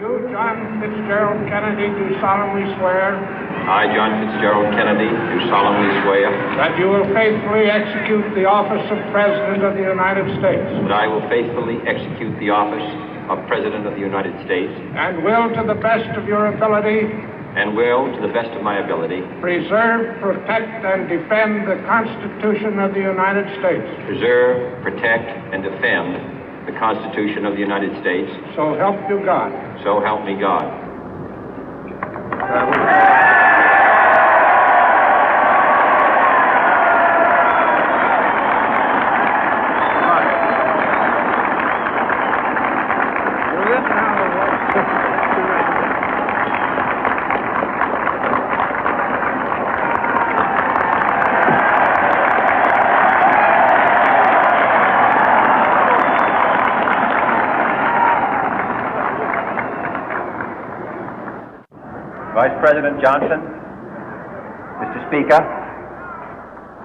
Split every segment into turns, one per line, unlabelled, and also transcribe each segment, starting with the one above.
You, John Fitzgerald Kennedy, do solemnly swear
I, John Fitzgerald Kennedy, do solemnly swear
that you will faithfully execute the office of President of the United States
that I will faithfully execute the office of President of the United States
and will, to the best of your ability,
and will, to the best of my ability,
preserve, protect, and defend the Constitution of the United States.
preserve, protect, and defend the Constitution of the United States.
So help you God.
So help me God.
Vice President Johnson, Mr. Speaker,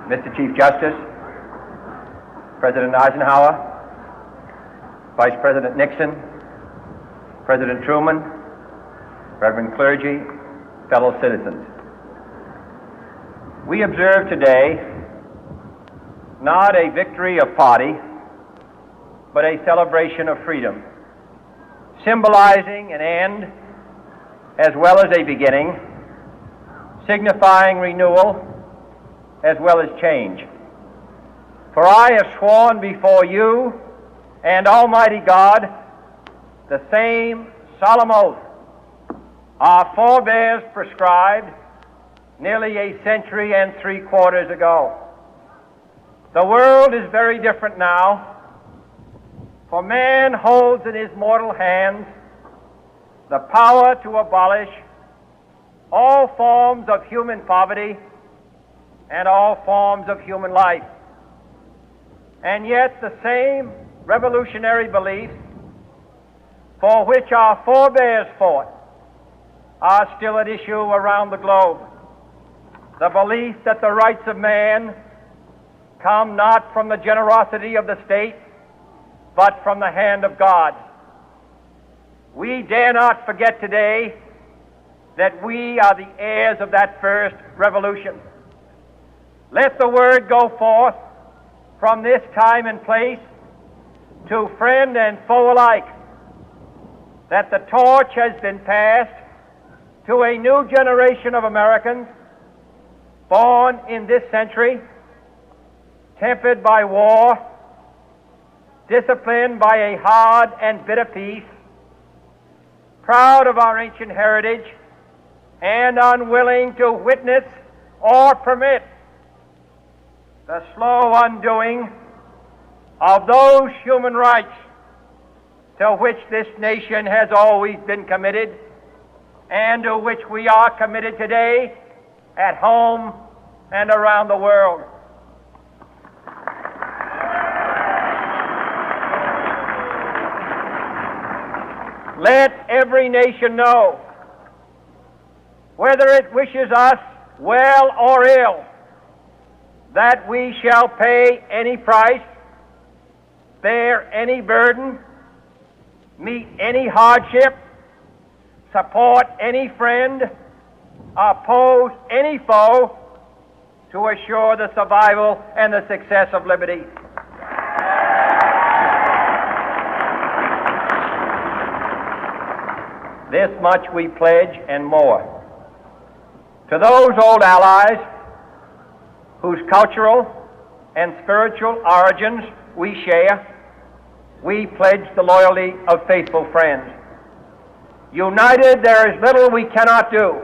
Mr. Chief Justice, President Eisenhower, Vice President Nixon, President Truman, Reverend clergy, fellow citizens. We observe today not a victory of party, but a celebration of freedom, symbolizing an end as well as a beginning, signifying renewal as well as change. For I have sworn before you and Almighty God the same solemn oath our forebears prescribed nearly a century and 3/4 ago. The world is very different now, for man holds in his mortal hands the power to abolish all forms of human poverty and all forms of human life. And yet the same revolutionary beliefs for which our forebears fought are still at issue around the globe. The belief that the rights of man come not from the generosity of the state, but from the hand of God. We dare not forget today that we are the heirs of that first revolution. Let the word go forth from this time and place to friend and foe alike that the torch has been passed to a new generation of Americans born in this century, tempered by war, disciplined by a hard and bitter peace, proud of our ancient heritage, and unwilling to witness or permit the slow undoing of those human rights to which this nation has always been committed and to which we are committed today at home and around the world. Let every nation know, whether it wishes us well or ill, that we shall pay any price, bear any burden, meet any hardship, support any friend, oppose any foe to assure the survival and the success of liberty. This much we pledge and more. To those old allies whose cultural and spiritual origins we share, we pledge the loyalty of faithful friends. United, there is little we cannot do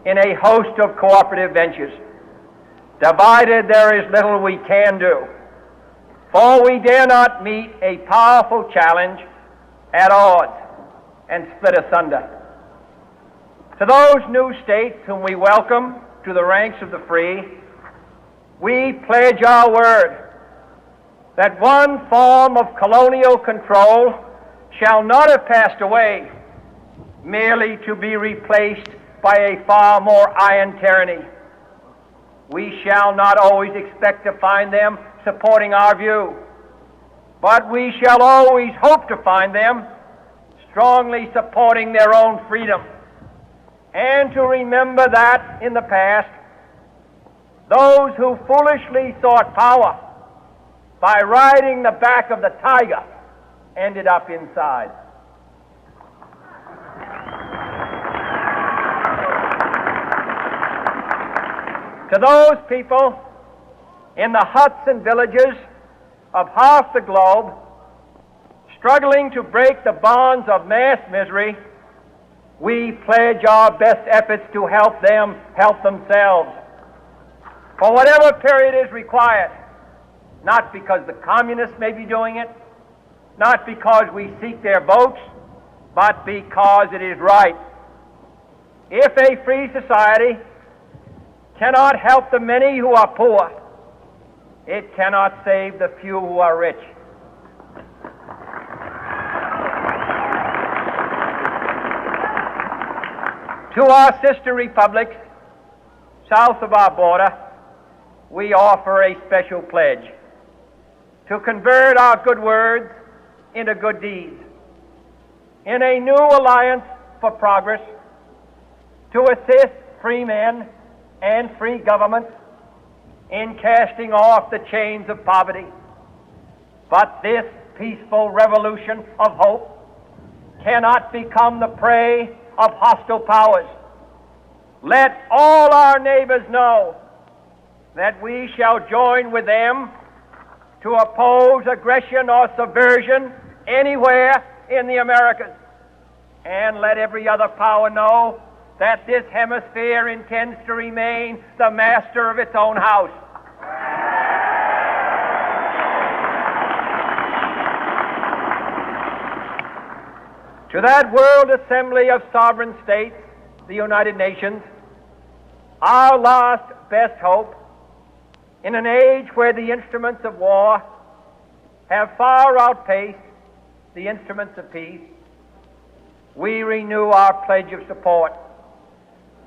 in a host of cooperative ventures. Divided, there is little we can do, for we dare not meet a powerful challenge at odds and split asunder. To those new states whom we welcome to the ranks of the free, we pledge our word that one form of colonial control shall not have passed away, merely to be replaced by a far more iron tyranny. We shall not always expect to find them supporting our view, but we shall always hope to find them strongly supporting their own freedom, and to remember that in the past, those who foolishly sought power by riding the back of the tiger ended up inside. To those people in the huts and villages of half the globe struggling to break the bonds of mass misery, we pledge our best efforts to help them help themselves for whatever period is required, not because the communists may be doing it, not because we seek their votes, but because it is right. If a free society cannot help the many who are poor, it cannot save the few who are rich. To our sister republics south of our border, we offer a special pledge to convert our good words into good deeds, in a new alliance for progress, to assist free men and free governments in casting off the chains of poverty. But this peaceful revolution of hope cannot become the prey of hostile powers. Let all our neighbors know that we shall join with them to oppose aggression or subversion anywhere in the Americas. And let every other power know that this hemisphere intends to remain the master of its own house. To that World Assembly of Sovereign States, the United Nations, our last best hope, in an age where the instruments of war have far outpaced the instruments of peace, we renew our pledge of support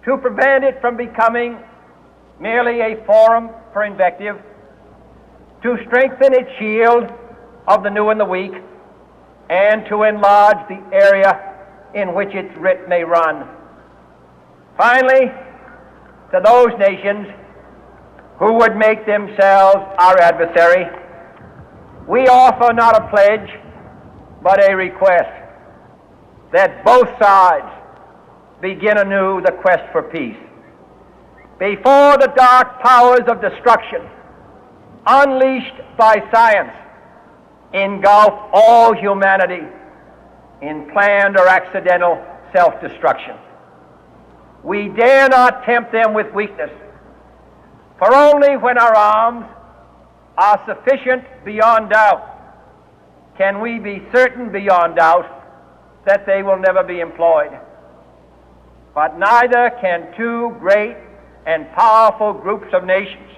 to prevent it from becoming merely a forum for invective, to strengthen its shield of the new and the weak, and to enlarge the area in which its writ may run. Finally, to those nations who would make themselves our adversary, we offer not a pledge, but a request that both sides begin anew the quest for peace. Before the dark powers of destruction, unleashed by science, engulf all humanity in planned or accidental self-destruction. We dare not tempt them with weakness, for only when our arms are sufficient beyond doubt can we be certain beyond doubt that they will never be employed. But neither can two great and powerful groups of nations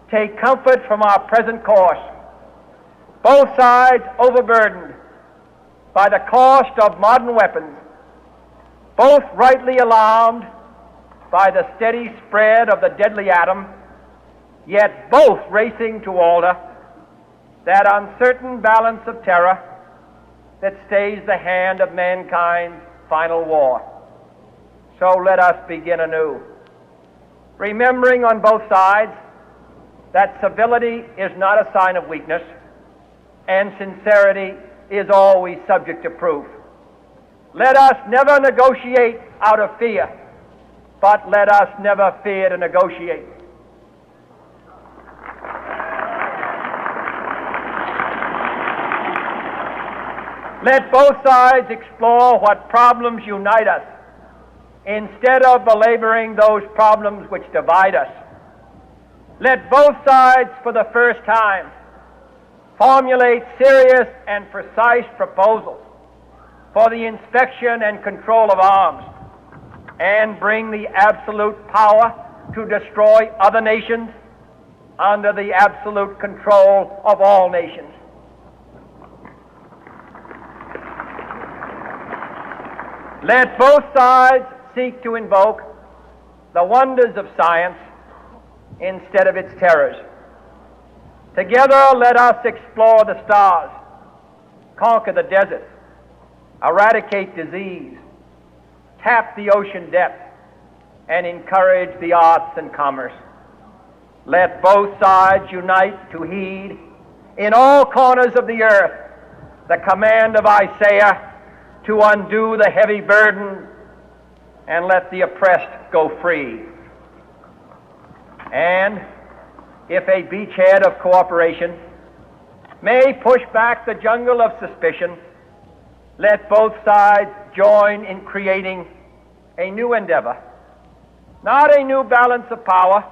take comfort from our present course, both sides overburdened by the cost of modern weapons, both rightly alarmed by the steady spread of the deadly atom, yet both racing to alter that uncertain balance of terror that stays the hand of mankind's final war. So let us begin anew, remembering on both sides that civility is not a sign of weakness, and sincerity is always subject to proof. Let us never negotiate out of fear, but let us never fear to negotiate. Let both sides explore what problems unite us, instead of belaboring those problems which divide us. Let both sides, for the first time, formulate serious and precise proposals for the inspection and control of arms, and bring the absolute power to destroy other nations under the absolute control of all nations. Let both sides seek to invoke the wonders of science instead of its terrors. Together, let us explore the stars, conquer the deserts, eradicate disease, tap the ocean depth, and encourage the arts and commerce. Let both sides unite to heed in all corners of the earth the command of Isaiah to undo the heavy burden and let the oppressed go free. And if a beachhead of cooperation may push back the jungle of suspicion, let both sides join in creating a new endeavor, not a new balance of power,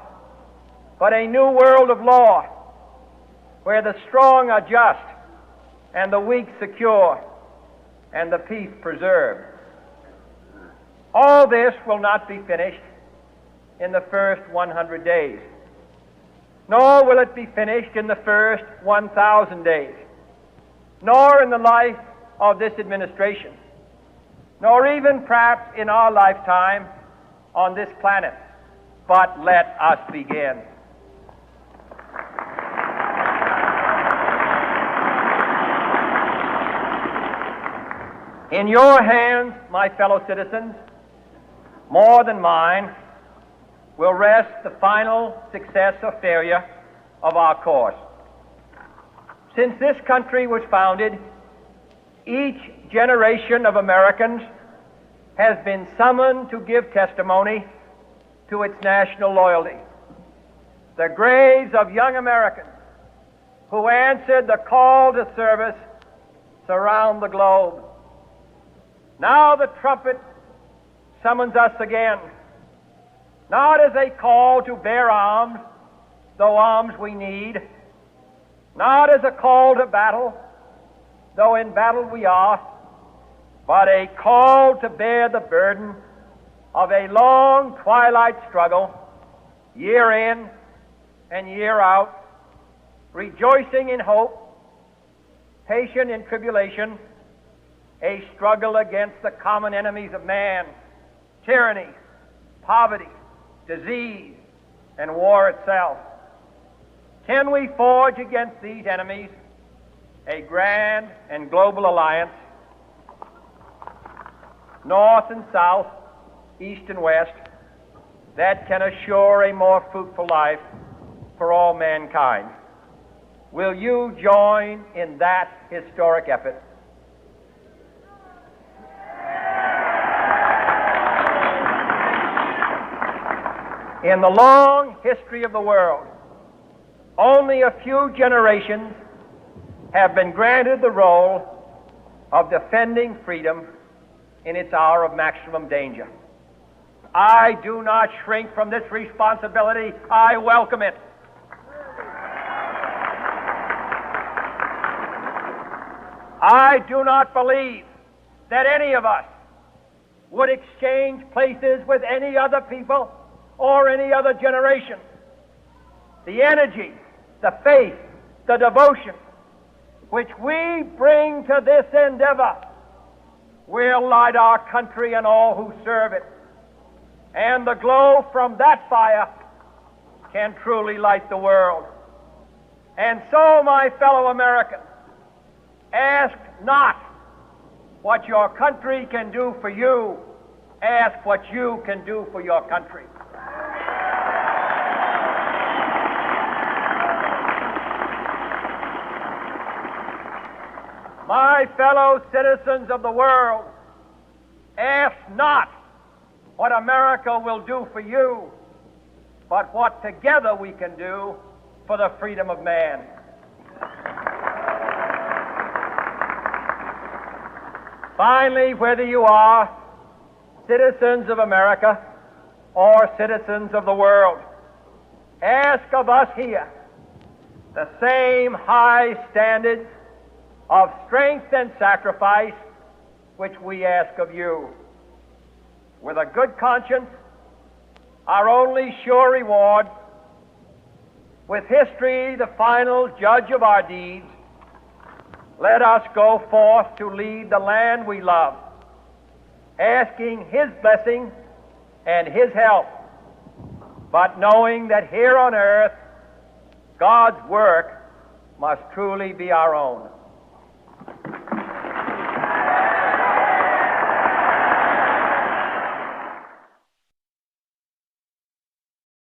but a new world of law, where the strong are just and the weak secure and the peace preserved. All this will not be finished in the first 100 days, nor will it be finished in the first 1,000 days, nor in the life of this administration, nor even perhaps in our lifetime on this planet. But let us begin. In your hands, my fellow citizens, more than mine, will rest the final success or failure of our course. Since this country was founded, each generation of Americans has been summoned to give testimony to its national loyalty. The graves of young Americans who answered the call to service surround the globe. Now the trumpet summons us again, not as a call to bear arms, though arms we need, not as a call to battle, though in battle we are, but a call to bear the burden of a long twilight struggle, year in and year out, rejoicing in hope, patient in tribulation, a struggle against the common enemies of man, tyranny, poverty, disease, and war itself. Can we forge against these enemies a grand and global alliance, north and south, east and west, that can assure a more fruitful life for all mankind? Will you join in that historic effort? In the long history of the world, only a few generations have been granted the role of defending freedom in its hour of maximum danger. I do not shrink from this responsibility. I welcome it. I do not believe that any of us would exchange places with any other people or any other generation. The energy, the faith, the devotion which we bring to this endeavor will light our country and all who serve it. And the glow from that fire can truly light the world. And so, my fellow Americans, ask not what your country can do for you. Ask what you can do for your country. My fellow citizens of the world, ask not what America will do for you, but what together we can do for the freedom of man. Finally, whether you are citizens of America or citizens of the world, ask of us here the same high standards of strength and sacrifice which we ask of you. With a good conscience, our only sure reward, with history the final judge of our deeds, let us go forth to lead the land we love, asking His blessing and His help, but knowing that here on earth God's work must truly be our own.